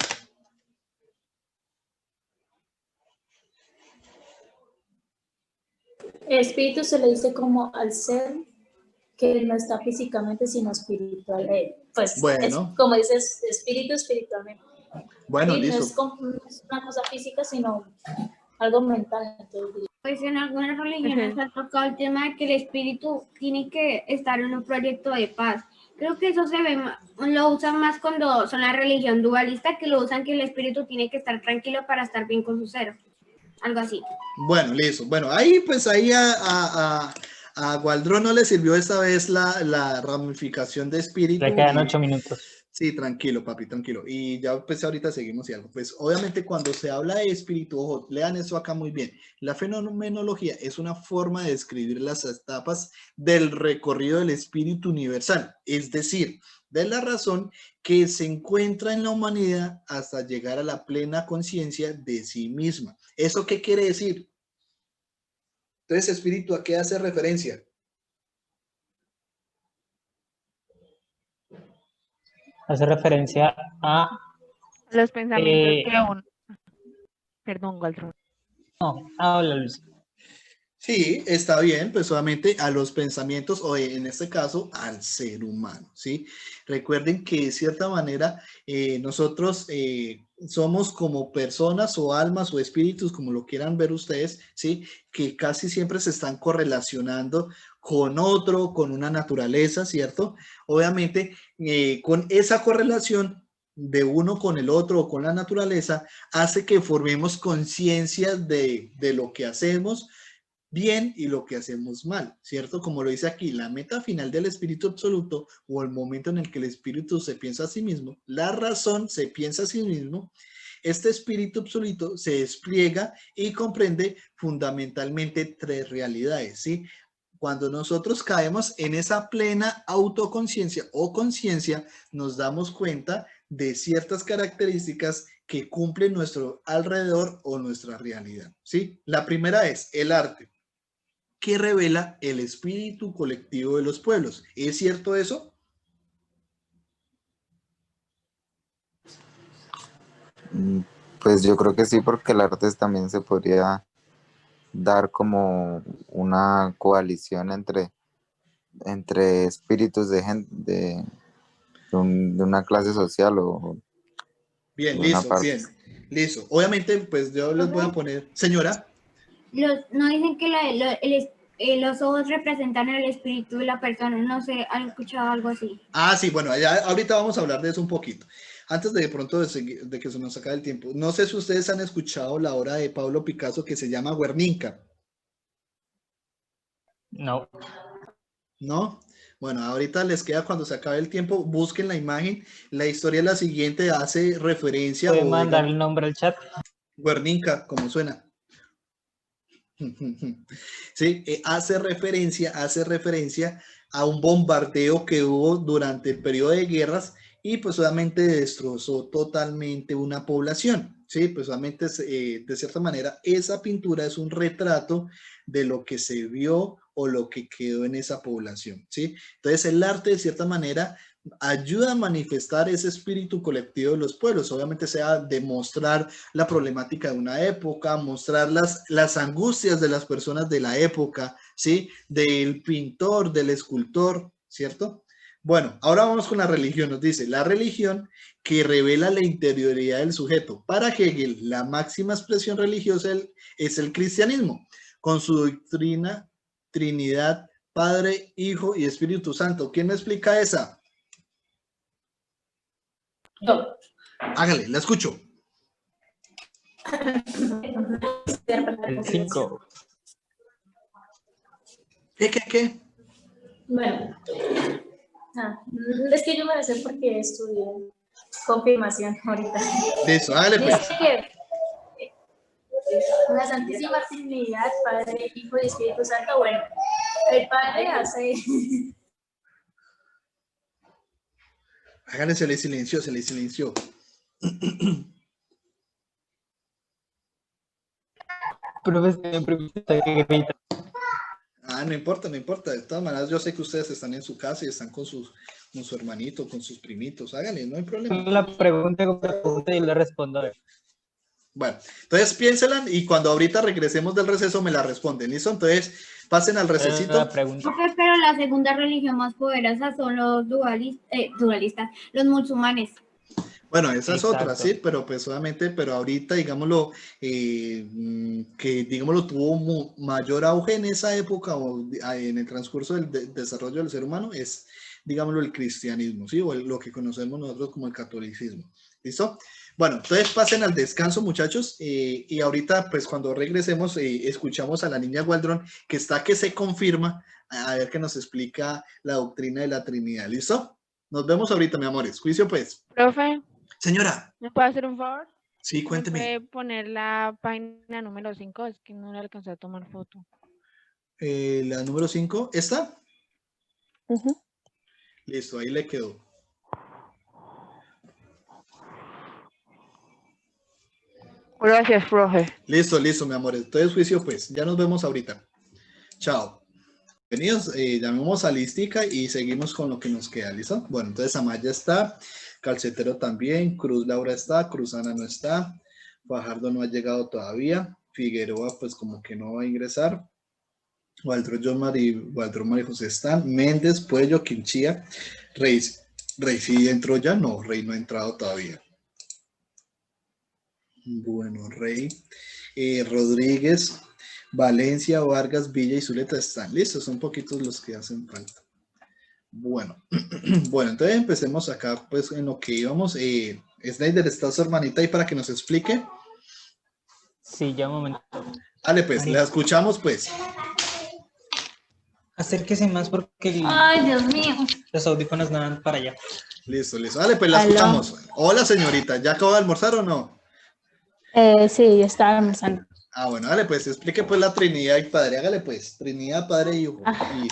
Espíritu se le dice como al ser que no está físicamente, sino espiritual. Pues, bueno, como dices, espíritu espiritualmente. Bueno, Sí, listo. no es una cosa física, sino algo mental. Entonces, Pues en algunas religiones se ha tocado el tema de que el espíritu tiene que estar en un proyecto de paz. Creo que eso lo usan más cuando son la religión dualista, que lo usan que el espíritu tiene que estar tranquilo para estar bien con su ser. Algo así. Bueno, listo. Bueno, ahí pues ahí a Gualdrón no le sirvió esta vez la ramificación de espíritu. Le quedan 8 minutos. Sí, tranquilo, papi, tranquilo. Y ya pues ahorita seguimos y algo. Pues obviamente cuando se habla de espíritu, ojo, lean esto acá muy bien. La fenomenología es una forma de describir las etapas del recorrido del espíritu universal, es decir, de la razón que se encuentra en la humanidad hasta llegar a la plena conciencia de sí misma. ¿Eso qué quiere decir? Entonces, espíritu, ¿a qué hace referencia? Hace referencia a... Los pensamientos que uno... Perdón, Walter. No, habla Luis. Sí, está bien, pues solamente a los pensamientos o en este caso al ser humano, ¿sí? Recuerden que de cierta manera nosotros somos como personas o almas o espíritus, como lo quieran ver ustedes, ¿sí? Que casi siempre se están correlacionando con otro, con una naturaleza, ¿cierto? Obviamente con esa correlación de uno con el otro o con la naturaleza hace que formemos conciencia de lo que hacemos bien y lo que hacemos mal, ¿cierto? Como lo dice aquí, la meta final del espíritu absoluto o el momento en el que el espíritu se piensa a sí mismo, la razón se piensa a sí mismo, este espíritu absoluto se despliega y comprende fundamentalmente tres realidades, ¿sí? Cuando nosotros caemos en esa plena autoconciencia o conciencia, nos damos cuenta de ciertas características que cumplen nuestro alrededor o nuestra realidad, ¿sí? La primera es el arte, que revela el espíritu colectivo de los pueblos. ¿Es cierto eso? Pues yo creo que sí, porque el arte también se podría dar como una coalición entre espíritus de gente de una clase social o Bien, de una listo, parte. bien, listo. Obviamente, pues yo les voy a poner, señora. No dicen que los ojos representan el espíritu de la persona, no sé, ¿han escuchado algo así? Ah, sí, bueno, ya, ahorita vamos a hablar de eso un poquito. Antes de pronto de que se nos acabe el tiempo. No sé si ustedes han escuchado la obra de Pablo Picasso que se llama Guernica, No. ¿no? Bueno, ahorita les queda cuando se acabe el tiempo, busquen la imagen. La historia es la siguiente, hace referencia ¿Puede o mandar digamos, el nombre al chat? Guernica, como suena. Sí, hace referencia a un bombardeo que hubo durante el periodo de guerras y pues obviamente destrozó totalmente una población. Sí, pues obviamente de cierta manera esa pintura es un retrato de lo que se vio o lo que quedó en esa población. Sí, entonces el arte de cierta manera ayuda a manifestar ese espíritu colectivo de los pueblos, obviamente sea demostrar la problemática de una época, mostrar las angustias de las personas de la época, ¿sí? Del pintor, del escultor, ¿cierto? Bueno, ahora vamos con la religión. Nos dice, la religión que revela la interioridad del sujeto. Para Hegel, la máxima expresión religiosa es el cristianismo, con su doctrina, Trinidad, Padre, Hijo y Espíritu Santo. ¿Quién me explica esa? Yo. Hágale, la escucho. El 5. ¿Qué? Bueno, es que yo me lo sé porque estudié confirmación ahorita. Listo, hágale pues. Dice que la Santísima Trinidad, Padre, Hijo y Espíritu Santo, bueno, el Padre hace... Hágale, se le silenció. Profesor, me pregunta que grita. Ah, no importa. De todas maneras, yo sé que ustedes están en su casa y están con su hermanito, con sus primitos. Hágale, no hay problema. La pregunta y le respondo. Bueno, entonces piénsela y cuando ahorita regresemos del receso me la responden, ¿listo? Entonces pasen al recesito. La pregunta. Pero la segunda religión más poderosa son los dualistas, los musulmanes. Bueno, esa es otra, Exacto. sí, pero pues obviamente, pero ahorita, digámoslo, que digámoslo tuvo mayor auge en esa época o en el transcurso del desarrollo del ser humano es, digámoslo, el cristianismo, ¿sí? O lo que conocemos nosotros como el catolicismo, ¿listo? Bueno, entonces pasen al descanso, muchachos, y ahorita, pues cuando regresemos, escuchamos a la niña Waldron, que está que se confirma, a ver que nos explica la doctrina de la Trinidad, ¿listo? Nos vemos ahorita, mi amores. Juicio, pues. Profe, Señora. ¿me puede hacer un favor? Sí, cuénteme. ¿Me puede poner la página número 5? Es que no le alcancé a tomar foto. La número 5, ¿esta? Listo, ahí le quedó. Gracias, profe. Listo, mi amor. Entonces, juicio, pues. Ya nos vemos ahorita. Chao. Bienvenidos. Llamemos a Listica y seguimos con lo que nos queda, ¿listo? Bueno, entonces Amaya está, Calcetero también, Cruz Laura está, Cruz Ana no está, Fajardo no ha llegado todavía, Figueroa pues como que no va a ingresar, Waldron María José están, Méndez, Puello, Quinchía, Rey sí entró ya, no, Rey no ha entrado todavía. Bueno, Rey, Rodríguez, Valencia, Vargas, Villa y Zuleta están listos, son poquitos los que hacen falta. Bueno, bueno, entonces empecemos acá, pues, en lo que íbamos. Snyder, ¿está su hermanita ahí para que nos explique? Sí, ya un momento. Dale, pues, María. la escuchamos, pues. Acérquese más porque Ay, Dios mío. los audífonos no van para allá. Listo, listo. Dale, pues, la Aló. escuchamos. Hola, señorita, ¿ya acabó de almorzar o no? Sí, yo estaba almorzando. Ah, bueno, dale, pues, explique, pues, la Trinidad y Padre. Hágale, pues, Trinidad, Padre y Hijo. Y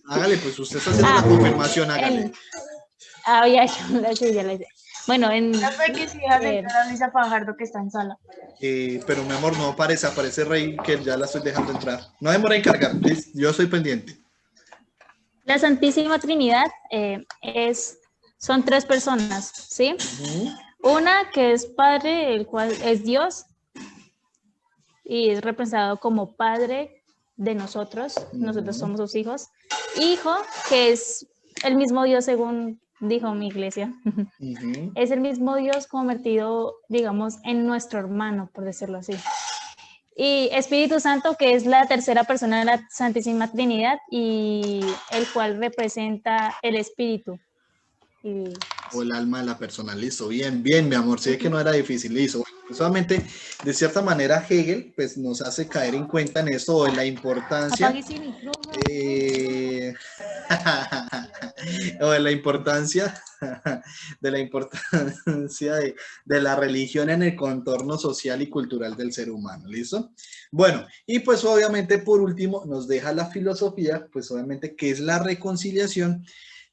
hágale, pues, usted está haciendo la confirmación, hágale. Ya, sí, ya la hice. Bueno, Ya fue que si dejas de entrar a Luisa Fajardo que está en sala. Pero, mi amor, no aparece Rey, que ya la estoy dejando entrar. No demora en cargar, please. Yo soy pendiente. la Santísima Trinidad son 3 personas, ¿sí? Una que es Padre, el cual es Dios, y es representado como Padre de nosotros somos sus hijos. Hijo, que es el mismo Dios según dijo mi iglesia. Es el mismo Dios convertido, digamos, en nuestro hermano, por decirlo así. Y Espíritu Santo, que es la tercera persona de la Santísima Trinidad y el cual representa el Espíritu. O el alma de la persona, listo, bien, bien, mi amor, sé que no era difícil, listo. Solamente, de cierta manera, Hegel, pues, nos hace caer en cuenta en esto de la importancia, o de la importancia, de la religión en el contorno social y cultural del ser humano, ¿listo? Bueno, y pues obviamente, por último, nos deja la filosofía, pues obviamente, que es la reconciliación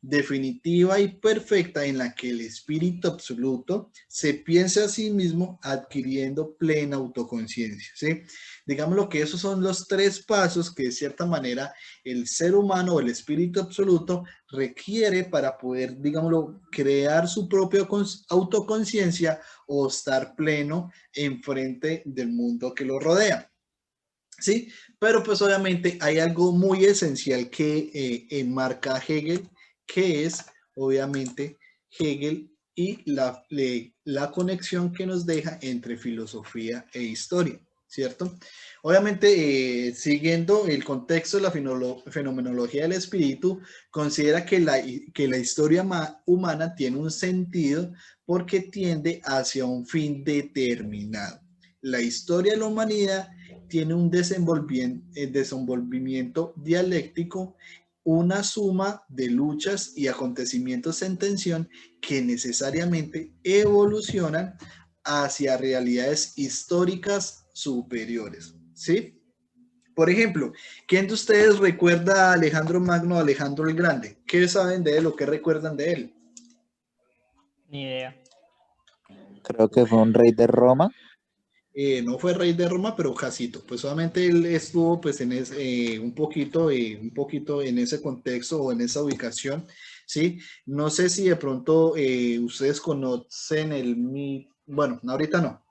definitiva y perfecta en la que el espíritu absoluto se piensa a sí mismo adquiriendo plena autoconciencia, ¿sí? Digámoslo que esos son los 3 pasos que de cierta manera el ser humano o el espíritu absoluto requiere para poder, digámoslo, crear su propia autoconciencia o estar pleno enfrente del mundo que lo rodea. ¿Sí? Pero pues obviamente hay algo muy esencial que enmarca a Hegel, que es obviamente Hegel y la conexión que nos deja entre filosofía e historia, ¿cierto? Obviamente, siguiendo el contexto de la fenomenología del espíritu, considera que la historia humana tiene un sentido porque tiende hacia un fin determinado. La historia de la humanidad tiene un desenvolvimiento dialéctico, una suma de luchas y acontecimientos en tensión que necesariamente evolucionan hacia realidades históricas superiores, ¿sí? Por ejemplo, ¿quién de ustedes recuerda a Alejandro Magno o Alejandro el Grande? ¿Qué saben de él o qué recuerdan de él? Ni idea. Creo que fue un rey de Roma. No fue rey de Roma, pero casito. Pues solamente él estuvo pues en un poquito en ese contexto o en esa ubicación, ¿sí? No sé si de pronto ustedes conocen bueno, ahorita no.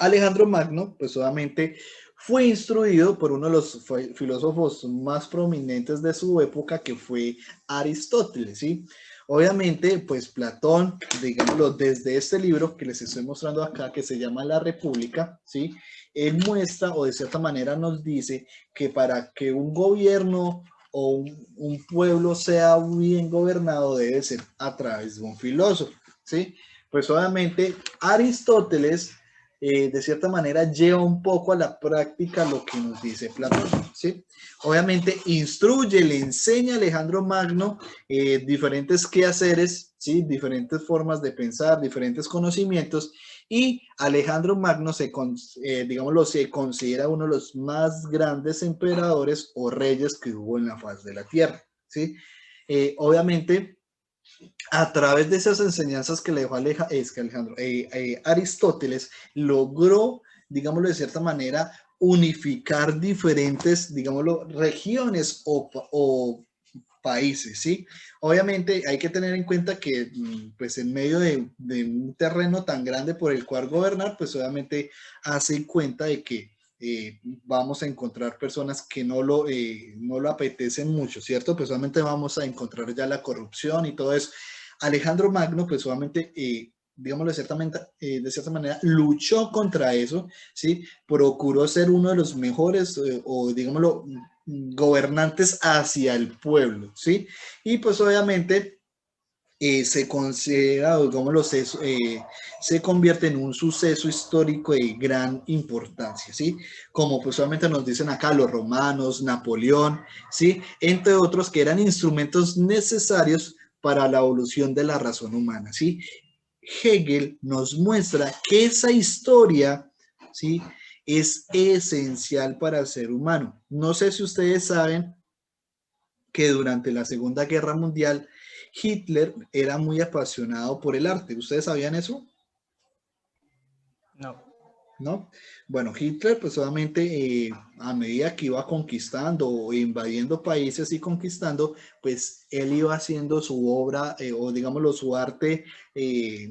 Alejandro Magno, pues obviamente fue instruido por uno de los filósofos más prominentes de su época, que fue Aristóteles, ¿sí? Obviamente, pues Platón, digámoslo, desde este libro que les estoy mostrando acá, que se llama La República, ¿sí? Él muestra, o de cierta manera nos dice, que para que un gobierno o un pueblo sea bien gobernado debe ser a través de un filósofo, ¿sí? Pues obviamente Aristóteles de cierta manera lleva un poco a la práctica lo que nos dice Platón, ¿sí? Obviamente instruye, le enseña a Alejandro Magno diferentes quehaceres, ¿sí? Diferentes formas de pensar, diferentes conocimientos, y Alejandro Magno se considera uno de los más grandes emperadores o reyes que hubo en la faz de la tierra, ¿sí? Obviamente, a través de esas enseñanzas que le dejó Aristóteles, logró, digámoslo de cierta manera, unificar diferentes, digámoslo, regiones o países, ¿sí? Obviamente hay que tener en cuenta que, pues, en medio de un terreno tan grande por el cual gobernar, pues obviamente hace cuenta de que vamos a encontrar personas que no lo apetecen mucho, ¿cierto? Pues solamente vamos a encontrar ya la corrupción y todo eso. Alejandro Magno, pues obviamente digámoslo de cierta manera, luchó contra eso, ¿sí? Procuró ser uno de los mejores, o digámoslo, gobernantes hacia el pueblo, ¿sí? Y pues obviamente se considera, digámoslo, se convierte en un suceso histórico de gran importancia, ¿sí? Como pues solamente nos dicen acá los romanos, Napoleón, ¿sí? Entre otros que eran instrumentos necesarios para la evolución de la razón humana, ¿sí? Hegel nos muestra que esa historia, ¿sí? Es esencial para el ser humano. No sé si ustedes saben que durante la Segunda Guerra Mundial Hitler era muy apasionado por el arte. ¿Ustedes sabían eso? No. ¿No? Bueno, Hitler pues obviamente a medida que iba conquistando o invadiendo países y conquistando, pues él iba haciendo su obra o digámoslo su arte,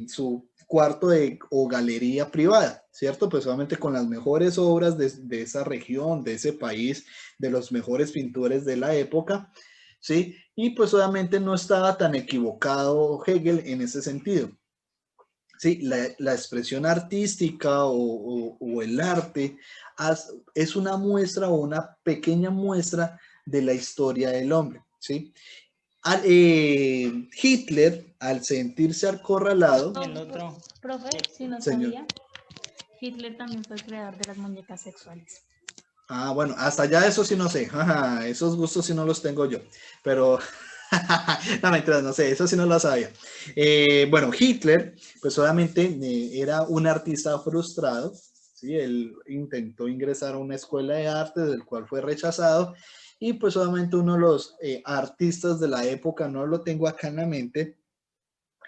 su cuarto o galería privada, ¿cierto? Pues obviamente con las mejores obras de esa región, de ese país, de los mejores pintores de la época, ¿sí? Y pues obviamente no estaba tan equivocado Hegel en ese sentido. Sí, la expresión artística o el arte es una muestra o una pequeña muestra de la historia del hombre, ¿sí? Hitler, al sentirse acorralado, El otro. Profe, si no señor. sabía, Hitler también fue el creador de las muñecas sexuales. Ah, bueno, hasta allá eso sí no sé, jaja, esos gustos sí no los tengo yo, pero no, mentiras, no sé, eso sí no lo sabía. Bueno, Hitler, pues obviamente era un artista frustrado, ¿sí? Él intentó ingresar a una escuela de arte, del cual fue rechazado, y pues obviamente uno de los artistas de la época, no lo tengo acá en la mente,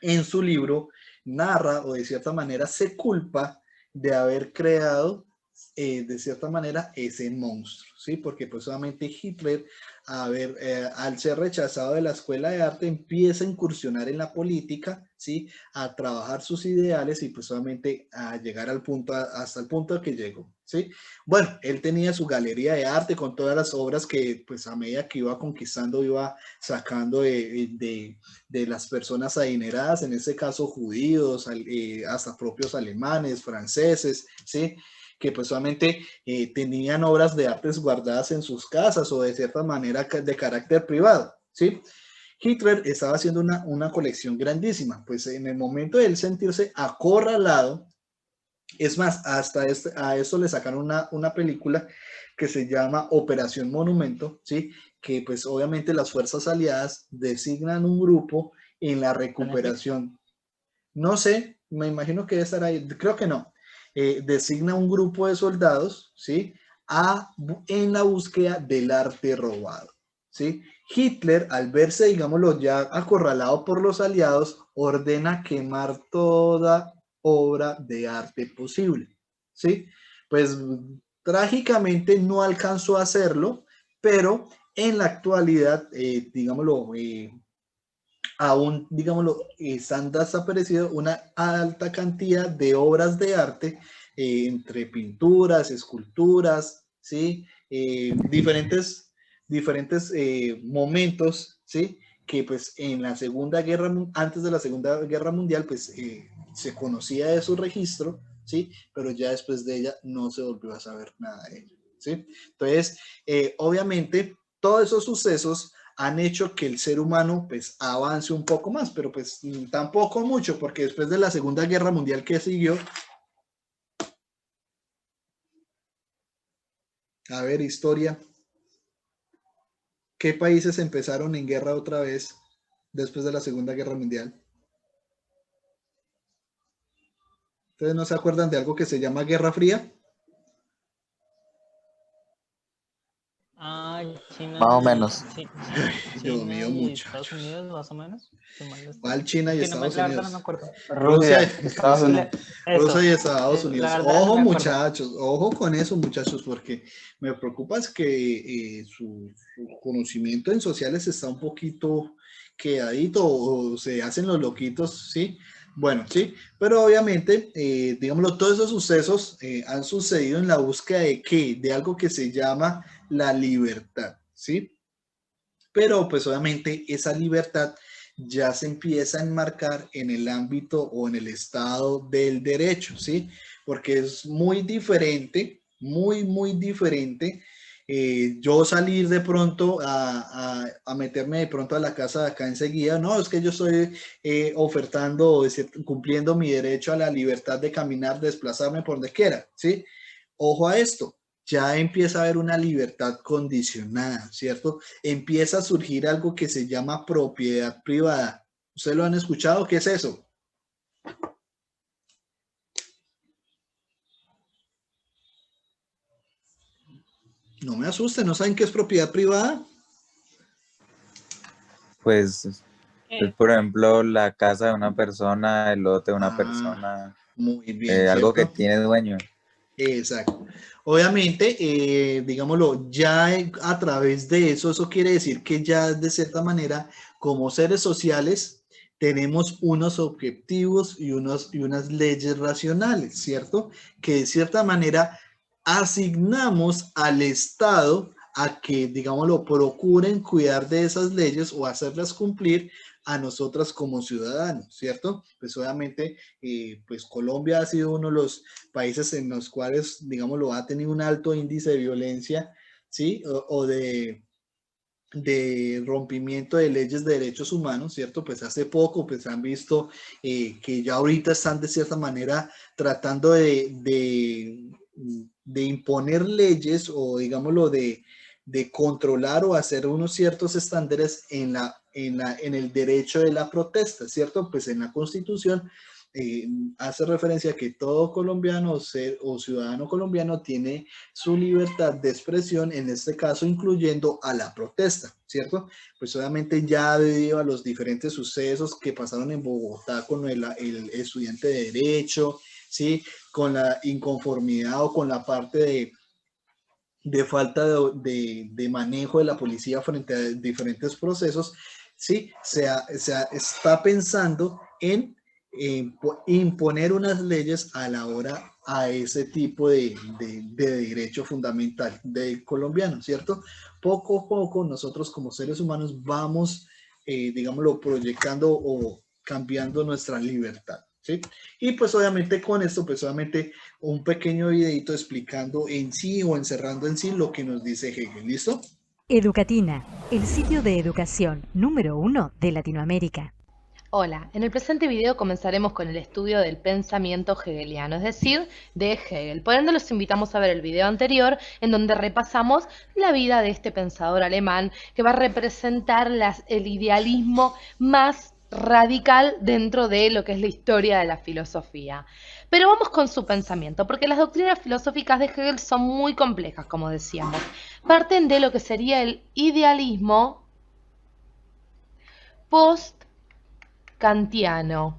en su libro narra o de cierta manera se culpa de haber creado de cierta manera ese monstruo, ¿sí? Porque pues solamente Hitler, al ser rechazado de la escuela de arte, empieza a incursionar en la política, ¿sí? A trabajar sus ideales y pues solamente a llegar al punto, hasta el punto al que llegó, ¿sí? Bueno, él tenía su galería de arte con todas las obras que pues a medida que iba conquistando, iba sacando de las personas adineradas, en este caso judíos, hasta propios alemanes, franceses, ¿sí? Que pues solamente tenían obras de artes guardadas en sus casas o de cierta manera de carácter privado, ¿sí? Hitler estaba haciendo una colección grandísima, pues en el momento de él sentirse acorralado, es más, hasta a eso le sacaron una película que se llama Operación Monumento, ¿sí? Que pues obviamente las fuerzas aliadas designan un grupo en la recuperación. No sé, me imagino que debe estar ahí, creo que no. Designa un grupo de soldados, ¿sí? En la búsqueda del arte robado, ¿sí? Hitler, al verse, digámoslo, ya acorralado por los aliados, ordena quemar toda obra de arte posible, ¿sí? Pues trágicamente no alcanzó a hacerlo, pero en la actualidad, digámoslo, aún, digámoslo, están desaparecidos una alta cantidad de obras de arte, entre pinturas, esculturas, ¿sí? Diferentes momentos, ¿sí? Que pues en la Segunda Guerra, antes de la Segunda Guerra Mundial, pues se conocía de su registro, ¿sí? Pero ya después de ella no se volvió a saber nada de ella, ¿sí? Entonces, obviamente, todos esos sucesos han hecho que el ser humano pues avance un poco más, pero pues tampoco mucho, porque después de la Segunda Guerra Mundial que siguió, a ver, historia, ¿qué países empezaron en guerra otra vez después de la Segunda Guerra Mundial? ¿Ustedes no se acuerdan de algo que se llama Guerra Fría? Ah, China Más o y, menos. Dios China mío, y muchacho. Estados Unidos, más o menos. ¿Cuál China y Que no me, Estados la verdad no me Unidos? acuerdo. Rusia, Estados Unidos. Rusia y Eso, Estados la Unidos. verdad no Ojo me acuerdo. muchachos, ojo con eso muchachos, porque me preocupa es que su conocimiento en sociales está un poquito quedadito o se hacen los loquitos, ¿sí? Bueno, sí, pero obviamente, digámoslo, todos esos sucesos han sucedido en la búsqueda de ¿qué? De algo que se llama la libertad, ¿sí? Pero pues obviamente esa libertad ya se empieza a enmarcar en el ámbito o en el estado del derecho, ¿sí? Porque es muy diferente, muy diferente yo salir de pronto a meterme de pronto a la casa de acá enseguida. No, es que yo estoy ofertando, cumpliendo mi derecho a la libertad de caminar, desplazarme por donde quiera, ¿sí? Ojo a esto, ya empieza a haber una libertad condicionada, ¿cierto? Empieza a surgir algo que se llama propiedad privada. ¿Ustedes lo han escuchado? ¿Qué es eso? No me asusten, ¿no saben qué es propiedad privada? Pues, por ejemplo, la casa de una persona, el lote de una persona, muy bien, algo que ¿cierto? tiene dueño. Exacto. Obviamente, digámoslo, ya a través de eso, eso quiere decir que ya de cierta manera, como seres sociales, tenemos unos objetivos y unas leyes racionales, ¿cierto? Que de cierta manera asignamos al Estado a que, digámoslo, procuren cuidar de esas leyes o hacerlas cumplir a nosotras como ciudadanos, ¿cierto? Pues obviamente, pues Colombia ha sido uno de los países en los cuales, digámoslo, ha tenido un alto índice de violencia, ¿sí? O de rompimiento de leyes de derechos humanos, ¿cierto? Pues hace poco, pues han visto que ya ahorita están de cierta manera tratando de imponer leyes o, digámoslo, de controlar o hacer unos ciertos estándares en el derecho de la protesta, ¿cierto? Pues en la Constitución hace referencia a que todo colombiano o ciudadano colombiano tiene su libertad de expresión, en este caso incluyendo a la protesta, ¿cierto? Pues obviamente ya debido a los diferentes sucesos que pasaron en Bogotá con el estudiante de Derecho, ¿sí? Con la inconformidad o con la parte de falta de manejo de la policía frente a diferentes procesos, ¿sí? Se está pensando en imponer unas leyes a la hora a ese tipo de derecho fundamental del colombiano, ¿cierto? Poco a poco nosotros como seres humanos vamos, digámoslo, proyectando o cambiando nuestra libertad, ¿sí? Y pues obviamente con esto, pues obviamente un pequeño videito explicando en sí o encerrando en sí lo que nos dice Hegel, ¿listo? Educatina, el sitio de educación número 1 de Latinoamérica. Hola, en el presente video comenzaremos con el estudio del pensamiento hegeliano, es decir, de Hegel. Por ende, los invitamos a ver el video anterior, en donde repasamos la vida de este pensador alemán que va a representar el idealismo más radical dentro de lo que es la historia de la filosofía. Pero vamos con su pensamiento, porque las doctrinas filosóficas de Hegel son muy complejas, como decíamos. Parten de lo que sería el idealismo post-kantiano,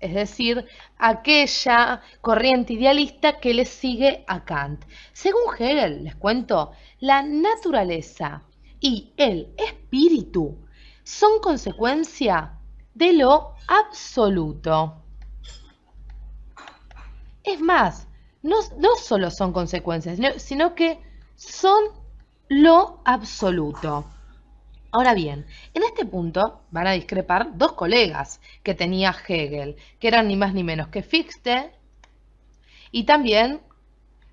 es decir, aquella corriente idealista que le sigue a Kant. Según Hegel, les cuento, la naturaleza y el espíritu son consecuencia de lo absoluto. Es más, no solo son consecuencias, sino que son lo absoluto. Ahora bien, en este punto van a discrepar dos colegas que tenía Hegel, que eran ni más ni menos que Fichte y también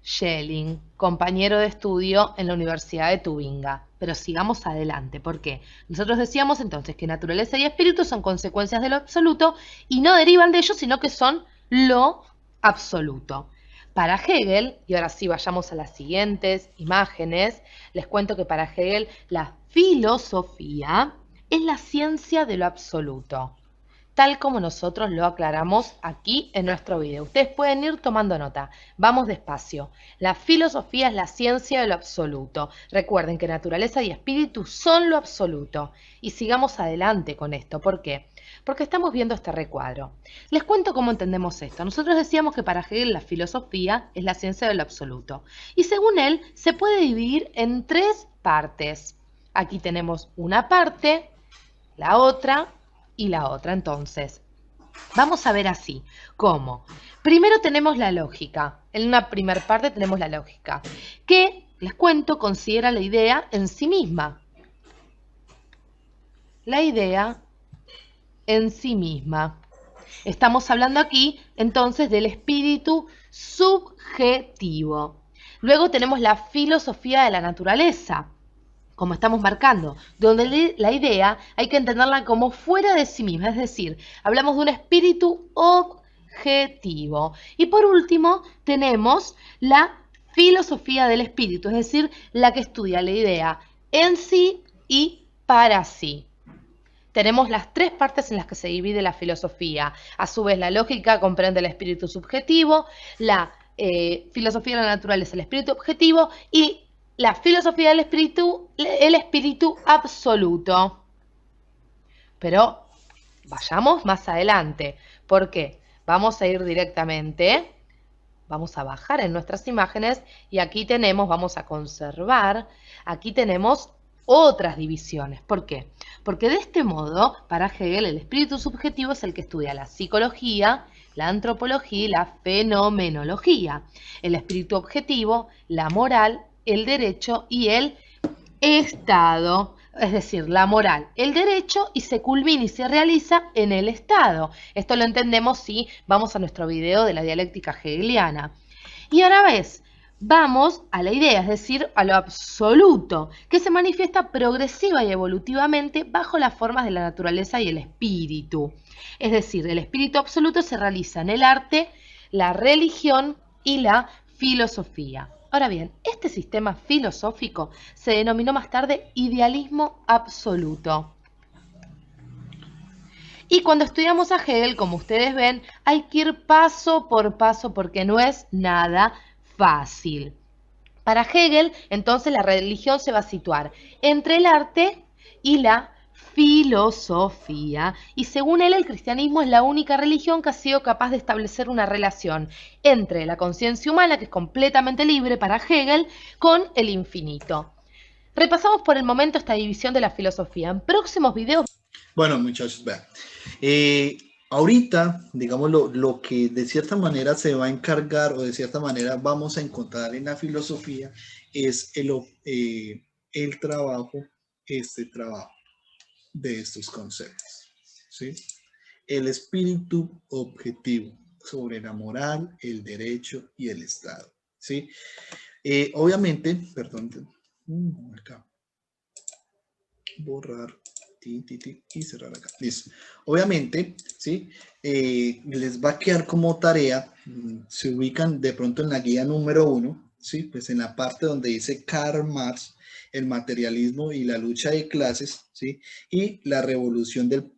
Schelling, compañero de estudio en la Universidad de Tubinga. Pero sigamos adelante, ¿por qué? Nosotros decíamos entonces que naturaleza y espíritu son consecuencias de lo absoluto y no derivan de ello, sino que son lo absoluto. Para Hegel, y ahora sí vayamos a las siguientes imágenes, les cuento que para Hegel la filosofía es la ciencia de lo absoluto, tal como nosotros lo aclaramos aquí en nuestro video. Ustedes pueden ir tomando nota. Vamos despacio. La filosofía es la ciencia de lo absoluto. Recuerden que naturaleza y espíritu son lo absoluto. Y sigamos adelante con esto. ¿Por qué? Porque estamos viendo este recuadro. Les cuento cómo entendemos esto. Nosotros decíamos que para Hegel la filosofía es la ciencia de lo absoluto. Y según él, se puede dividir en tres partes. Aquí tenemos una parte, la otra y la otra. Entonces, vamos a ver así. ¿Cómo? Primero tenemos la lógica. En una primera parte tenemos la lógica, que, les cuento, considera la idea en sí misma. La idea en sí misma. Estamos hablando aquí entonces del espíritu subjetivo. Luego tenemos la filosofía de la naturaleza, como estamos marcando, donde la idea hay que entenderla como fuera de sí misma, es decir, hablamos de un espíritu objetivo. Y por último tenemos la filosofía del espíritu, es decir, la que estudia la idea en sí y para sí. Tenemos las tres partes en las que se divide la filosofía. A su vez, la lógica comprende el espíritu subjetivo, la filosofía de la naturaleza, el espíritu objetivo, y la filosofía del espíritu, el espíritu absoluto. Pero vayamos más adelante. ¿Por qué? Vamos a ir directamente, vamos a bajar en nuestras imágenes y aquí tenemos, vamos a conservar, aquí tenemos otras divisiones. ¿Por qué? Porque de este modo, para Hegel, el espíritu subjetivo es el que estudia la psicología, la antropología y la fenomenología. El espíritu objetivo, la moral, el derecho y el Estado, es decir, la moral, el derecho, y se culmina y se realiza en el Estado. Esto lo entendemos si vamos a nuestro video de la dialéctica hegeliana. Y ahora ves, vamos a la idea, es decir, a lo absoluto, que se manifiesta progresiva y evolutivamente bajo las formas de la naturaleza y el espíritu. Es decir, el espíritu absoluto se realiza en el arte, la religión y la filosofía. Ahora bien, este sistema filosófico se denominó más tarde idealismo absoluto. Y cuando estudiamos a Hegel, como ustedes ven, hay que ir paso por paso porque no es nada fácil. Para Hegel, entonces, la religión se va a situar entre el arte y la filosofía, y según él el cristianismo es la única religión que ha sido capaz de establecer una relación entre la conciencia humana, que es completamente libre para Hegel, con el infinito. Repasamos por el momento esta división de la filosofía. En próximos videos... Bueno, muchachos, vean. Ahorita, digamos, lo que de cierta manera se va a encargar o de cierta manera vamos a encontrar en la filosofía es el trabajo, este trabajo de estos conceptos, ¿sí? El espíritu objetivo sobre la moral, el derecho y el Estado, ¿sí? Obviamente, perdón, acá, borrar y cerrar acá, listo. Obviamente, ¿sí? Les va a quedar como tarea, se ubican de pronto en la guía número 1, ¿sí? Pues en la parte donde dice Karl Marx, el materialismo y la lucha de clases, ¿sí? Y la revolución del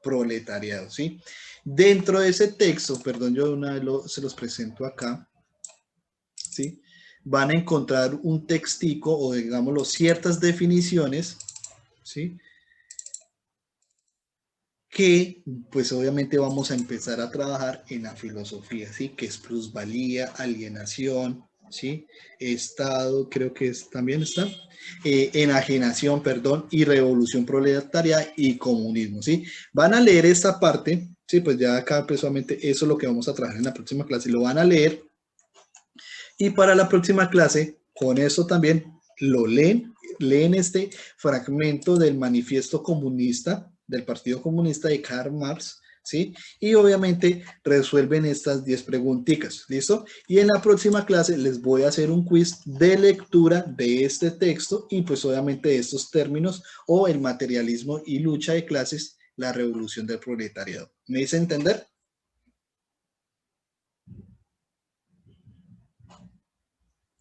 proletariado, ¿sí? Dentro de ese texto, perdón, yo de una vez se los presento acá, ¿sí? Van a encontrar un textico o digámoslo ciertas definiciones, ¿sí? Que pues obviamente vamos a empezar a trabajar en la filosofía, ¿sí? Que es plusvalía, alienación, ¿sí? Estado, creo que también está, enajenación, perdón, y revolución proletaria y comunismo, ¿sí? Van a leer esta parte, ¿sí? Pues ya acá personalmente eso es lo que vamos a trabajar en la próxima clase, lo van a leer y para la próxima clase, con eso también lo leen este fragmento del manifiesto comunista, del Partido Comunista de Karl Marx, ¿sí? Y obviamente resuelven estas 10 preguntitas, ¿listo? Y en la próxima clase les voy a hacer un quiz de lectura de este texto y pues obviamente de estos términos o el materialismo y lucha de clases, la revolución del proletariado. ¿Me hice entender?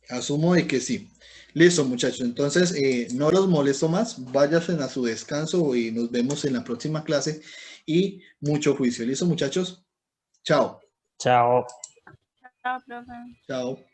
Asumo de que sí. Listo, muchachos. Entonces, no los molesto más. Váyanse a su descanso y nos vemos en la próxima clase. Y mucho juicio. ¿Listo, muchachos? Chao. Chao. Chao, profe. Chao.